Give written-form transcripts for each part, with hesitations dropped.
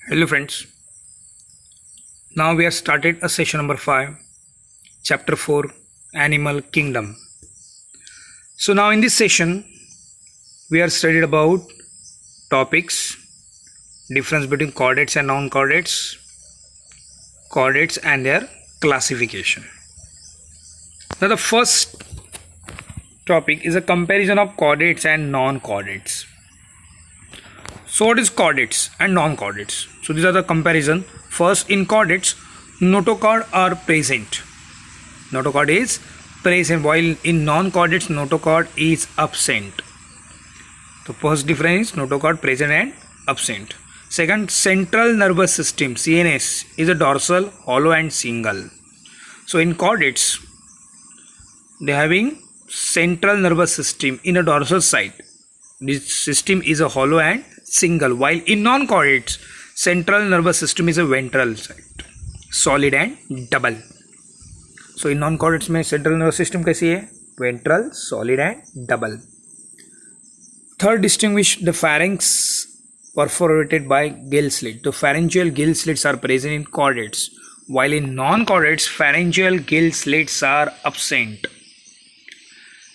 Hello friends, now we have started a session number 5, chapter 4, Animal Kingdom. So now in this session, we are studied about topics, difference between chordates and non-chordates, chordates and their classification. Now the first topic is a comparison of chordates and non-chordates. So what is chordates and non-chordates? So these are the comparison. First, in chordates, notochord are present. Notochord is present, while in non-chordates, notochord is absent. The first difference is notochord present and absent. Second, central nervous system (CNS) is a dorsal, hollow, and single. So in chordates, they having central nervous system in a dorsal side. This system is a hollow and single, while in non-chordates central nervous system is a ventral side, solid and double. So in non-chordates में central nervous system कैसी है? Ventral, solid and double. Third, distinguish the pharynx perforated by gill slit. The pharyngeal gill slits are present in chordates, while in non-chordates pharyngeal gill slits are absent.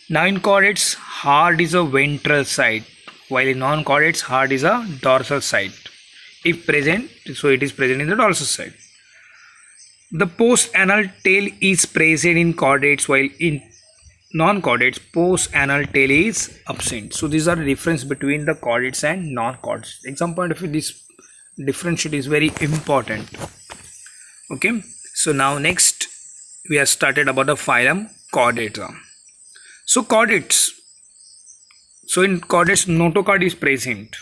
Now in chordates, heart is a ventral side, while in non-chordates heart is a dorsal side. If present, so it is present in the dorsal side. The post-anal tail is present in chordates, while in non-chordates post-anal tail is absent. So these are the difference between the chordates and non-chordates. Exam point of view, this differentiate is very important. Okay, so now next we have started about the phylum Chordata. So chordates. So in chordates, notochord is present.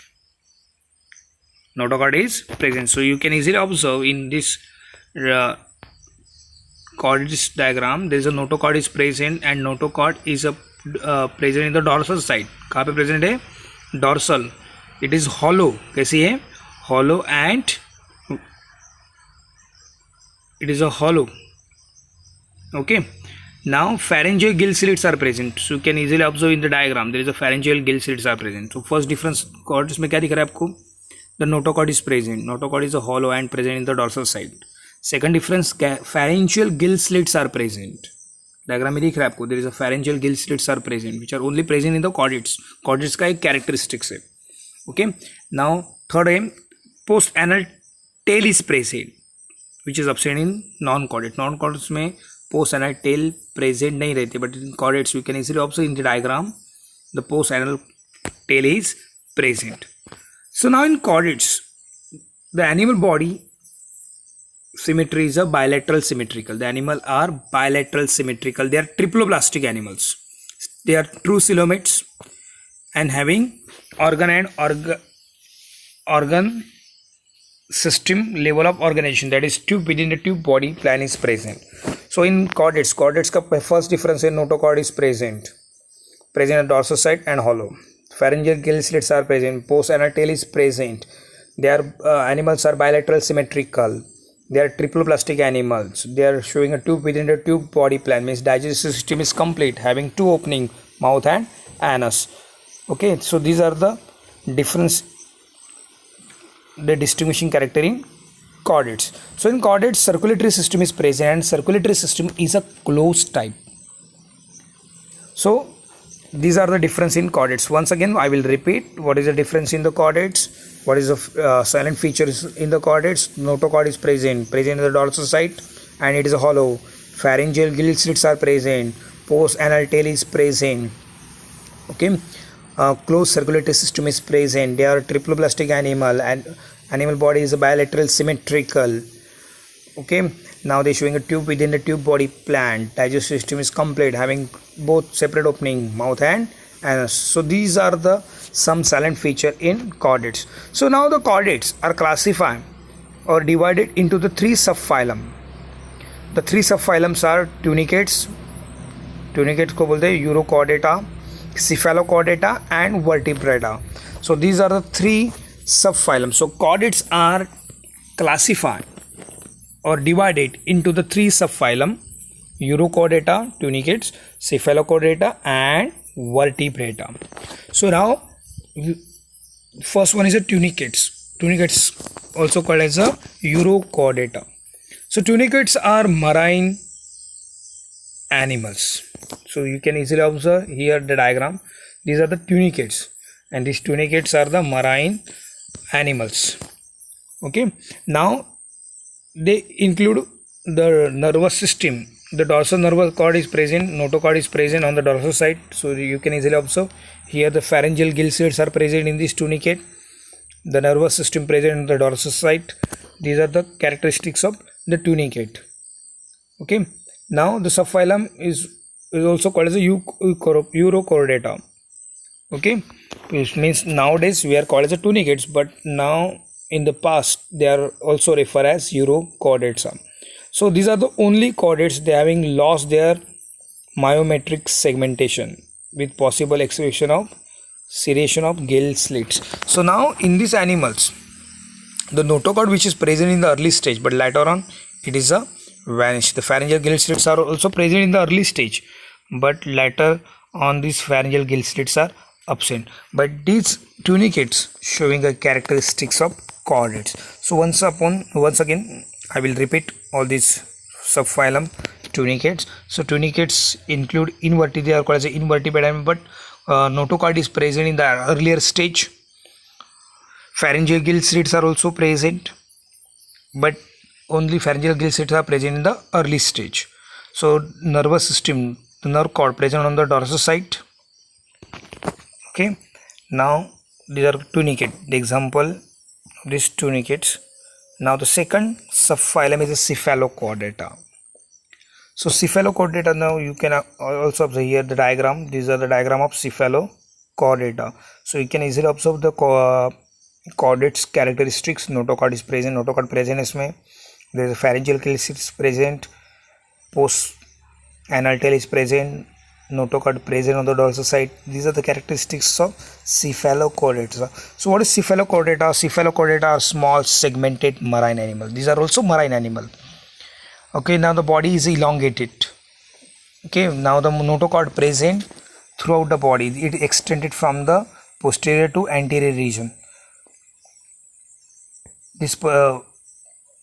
Notochord is present. So you can easily observe in this chordates diagram, there is a notochord is present, and notochord is a present in the dorsal side. कहाँ पे present है? Dorsal. It is hollow. कैसी है? Hollow, and it is a hollow. Okay. Now pharyngeal gill slits are present. So you can easily observe in the diagram there is a pharyngeal gill slits are present. So first difference chordates में क्या दिख रहा है आपको? The notochord is present. Notochord is a hollow and present in the dorsal side. Second difference, pharyngeal gill slits are present. Diagram में दिख रहा है आपको, there is a pharyngeal gill slits are present, which are only present in the chordates. Chordates का एक characteristics है. Okay. Now third है, post anal tail is present, which is absent in non-chordates. Non-chordates में post anal tail present नहीं रहती, but in chordates you can easily observe in the diagram the post anal tail is present. So now in chordates, the animal body symmetry is a bilateral symmetrical. The animal are bilateral symmetrical. They are triploblastic animals. They are true coelomates and having organ and organ system level of organization, that is tube within the tube body plan is present. So in chordates का first difference है, notochord is present on dorsal side and hollow. Pharyngeal gill slits are present. Post anal tail is present. They are animals are bilateral symmetrical. They are triploblastic animals. They are showing a tube within the tube body plan, means digestive system is complete, having two opening, mouth and anus. Okay, so these are the difference, the distinguishing character in chordates. So in chordates, circulatory system is present, and circulatory system is a closed type. So these are the difference in chordates. Once again I will repeat what is the difference in the chordates, what is the silent features in the chordates. Notochord is present in the dorsal side and it is a hollow. Pharyngeal gill slits are present. Post anal tail is present. Okay. Closed circulatory system is present. They are triploblastic animal, and animal body is a bilateral symmetrical. Okay. Now they are showing a tube within the tube body plan. Digestive system is complete, having both separate opening, mouth and anus. So these are the some silent feature in chordates. So now the chordates are classified or divided into the three subphylum. The three subphylums are tunicates. Tunicates को बोलते हैं Urochordata, Cephalochordata and Vertebrata. So these are the three subphylums. So chordates are classified or divided into the three subphylum: Urochordata, tunicates, Cephalochordata and Vertebrata. So now first one is a tunicates. Tunicates also called as a Urochordata. So tunicates are marine animals. So you can easily observe here the diagram. These are the tunicates, and these tunicates are the marine animals. Okay, now they include the nervous system. The dorsal nervous cord is present, notochord is present on the dorsal side. So you can easily observe here the pharyngeal gill slits are present in this tunicate, the nervous system present on the dorsal side. These are the characteristics of the tunicate. Okay, now the subphylum is also called as a Urochordata. Okay, which means nowadays we are called as a tunicates, but now in the past they are also referred as Urochordata. So these are the only chordates they having lost their myometric segmentation with possible excavation of serration of gill slits. So now in these animals, the notochord which is present in the early stage, but later on it is a vanished. The pharyngeal gill slits are also present in the early stage, but later on these pharyngeal gill slits are absent. But these tunicates showing a characteristics of chordates. So once again I will repeat all these subphylum tunicates. So tunicates include invertebrate, they are called as invertebrate animal, but notochord is present in the earlier stage. Pharyngeal gill slits are also present, but only pharyngeal gill slits are present in the early stage. So nervous system, the nerve cord present on the dorsal side. Okay, now these are tunicate, the example of these tunicates. Now the second subphylum is a Cephalochordata. So Cephalochordata, now you can also observe here the diagram. These are the diagram of Cephalochordata. So you can easily observe the chordates characteristics. Notochord is present, notochord present इसमें. There is a pharyngeal gill slits present, post anal tail is present, notochord present on the dorsal side. These are the characteristics of Cephalochordata. So what is Cephalochordata? Cephalochordata are small segmented marine animals. These are also marine animal. Okay, now the body is elongated. Okay, now the notochord present throughout the body. It extended from the posterior to anterior region. This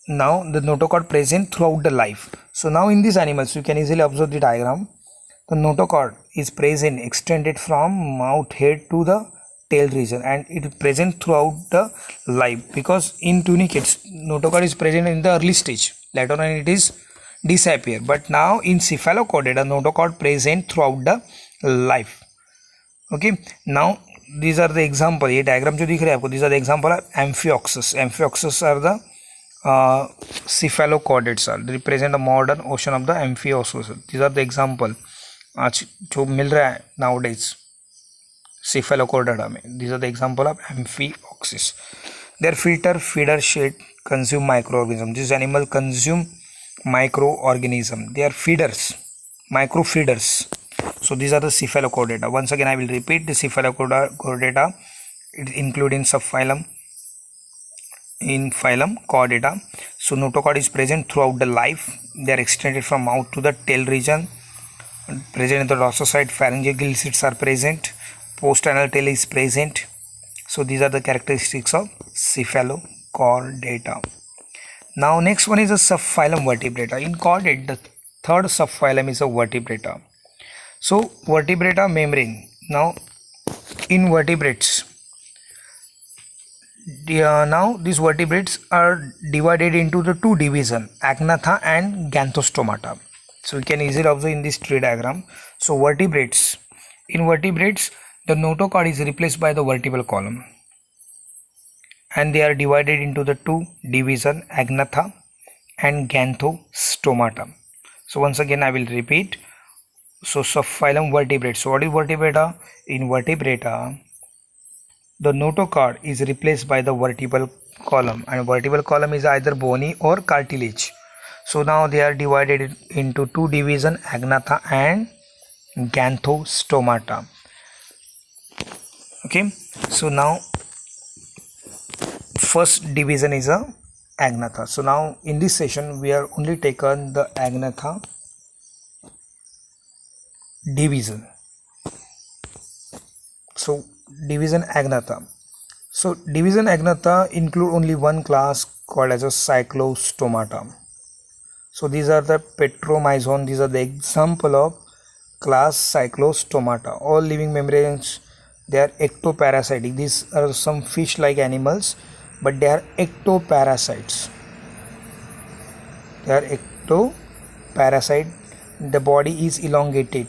now the notochord present throughout the life. So now in these animals you can easily observe the diagram. The notochord is present extended from mouth head to the tail region, and it is present throughout the life, because in tunicates notochord is present in the early stage, later on it is disappear, but now in Cephalochordata notochord present throughout the life. Okay, now these are the example, ये diagram जो दिख रहा है आपको, these are the example of Amphioxus. Amphioxus are the cephalochordates are represent the modern ocean of the Amphioxus. These are the example आज जो मिल रहा है nowadays Cephalochordata में. These are the example of Amphioxus. Their filter, feeder, shade consume microorganism. This animal consume microorganism. They are feeders, micro feeders. So these are the Cephalochordata. Once again I will repeat the Cephalochordata. It include in subphylum, in phylum Chordata. So notochord is present throughout the life. They are extended from mouth to the tail region. Present in the dorsal side, pharyngeal gill slits are present, post-anal tail is present. So these are the characteristics of Cephalochordata. Now next one is a subphylum Vertebrata. In chordate, the third subphylum is a Vertebrata. So Vertebrata membrane. Now in vertebrates, now these vertebrates are divided into the two divisions, Agnatha and Ganthostomata. So you can easily observe in this tree diagram. So vertebrates, in vertebrates the notochord is replaced by the vertebral column, and they are divided into the two divisions, Agnatha and Ganthostomata. So once again I will repeat. So subphylum Vertebrates. So what is Vertebrata? In Vertebrata the notochord is replaced by the vertebral column, and vertebral column is either bony or cartilage. So now they are divided into two divisions, Agnatha and Ganthostomata. Okay, so now first division is a Agnatha. So now in this session we are only taken the Agnatha division. So division Agnatha. So division Agnatha include only one class called as a Cyclostomata. So these are the Petromyzon. These are the example of class Cyclostomata. All living membranes, they are ectoparasitic. These are some fish-like animals, but they are ectoparasites. They are ectoparasite. The body is elongated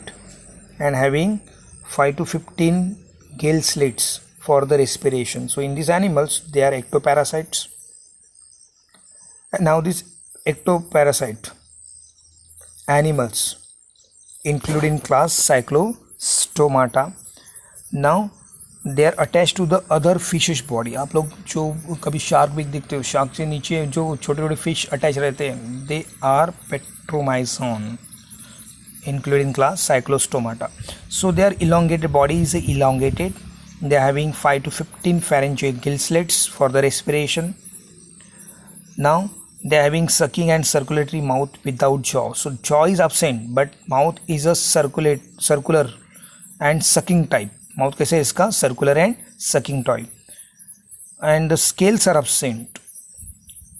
and having 5 to 15 gill slits for the respiration. So in these animals, they are ectoparasites. And now these ectoparasite animals included in class Cyclostomata. Now they are attached to the other fish's body. आप लोग जो कभी shark भी देखते हो, shark से नीचे जो छोटे छोटे फिश अटैच रहते हैं, they are Petromyzon included in class Cyclostomata. So their elongated body is elongated. They are having 5 to 15 pharyngeal gill slits for the respiration. Now they are having sucking and circulatory mouth without jaw. So jaw is absent, but mouth is a circular and sucking type. Mouth कैसे है इसका? Circular and sucking type. And the scales are absent.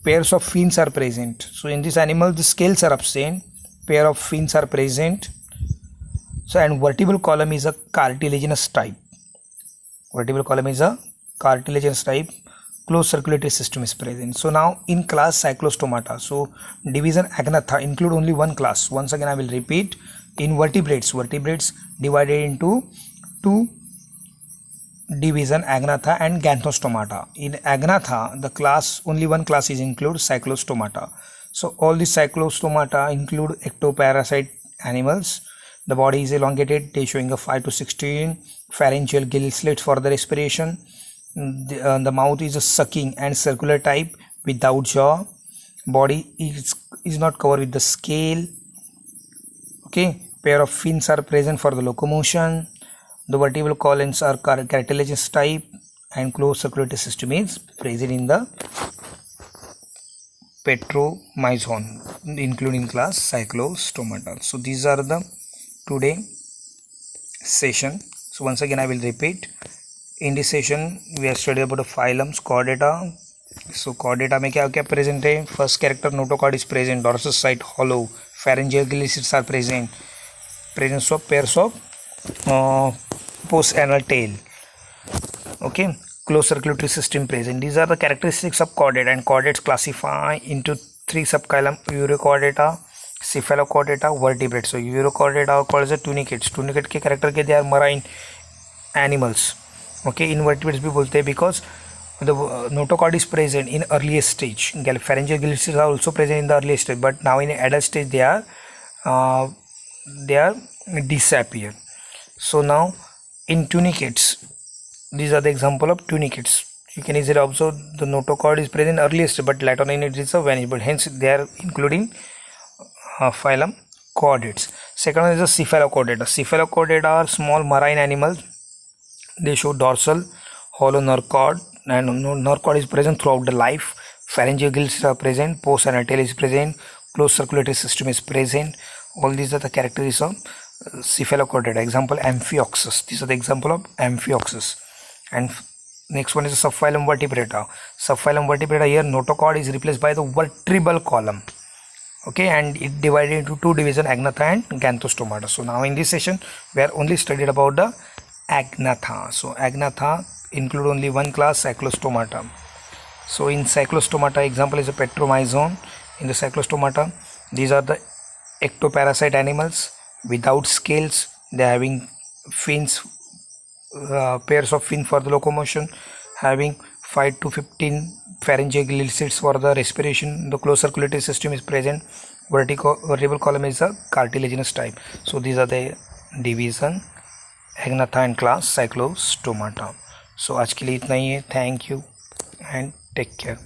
Pairs of fins are present. So in this animal, the scales are absent. Pair of fins are present. So and vertebral column is a cartilaginous type. Vertebral column is a cartilaginous type. Closed circulatory system is present. So now in class Cyclostomata, so division Agnatha include only one class. Once again I will repeat. In vertebrates divided into two division, Agnatha and Gantostomata. In Agnatha, the class, only one class is included, Cyclostomata. So all the Cyclostomata include ectoparasite animals. The body is elongated. They showing a 5 to 16 pharyngeal gill slits for the respiration. The mouth is a sucking and circular type without jaw. Body is not covered with the scale. Okay, pair of fins are present for the locomotion. The vertebral columns are cartilaginous type and closed circulatory system is present in the Petromyzon, including class Cyclostomata. So these are the today session. So once again I will repeat. In this session we have studied about the phylums, chordata. So chordata में क्या present है? First character notochord is present, dorsal side hollow, pharyngeal gill slits are present, presence of pairs of post-anal tail. Okay, closed circulatory system present. These are the characteristics of chordata, and chordates classify into three subphylum: urochordata, cephalochordata, vertebrates. So urochordata are called as tunicates. Tunicate के character के they are marine animals. Okay, invertebrates भी बोलते हैं because the notochord is present in earliest stage. Pharyngeal gill slits are also present in the earliest stage, but now in adult stage they are disappear. So now in tunicates, these are the example of tunicates. You can easily observe the notochord is present earliest, but later on it is a vanished, but hence they are including phylum chordates. Second one is the cephalochordata. Cephalochordata are small marine animals. They show dorsal hollow nerve cord, and nerve cord is present throughout the life. Pharyngeal gills are present, post-anal tail is present, closed circulatory system is present. All these are the characteristics of cephalochordata. Example Amphioxus. These are the example of Amphioxus. And next one is the subphylum Vertebrata. Subphylum Vertebrata, here notochord is replaced by the vertebral column. Okay, and it divided into two divisions, Agnatha and Gantostomata. So now in this session we are only studied about the Agnatha. So Agnatha include only one class, Cyclostomata. So in Cyclostomata, example is a Petromyzon. In the Cyclostomata, these are the ectoparasite animals without scales. They are having fins, pairs of fins for the locomotion, having 5 to 15 pharyngeal gill slits for the respiration. The closed circulatory system is present. Vertebral column is a cartilaginous type. So these are the division Agnatha and class Cyclostomata. So आज के लिए इतना ही है. Thank you and take care.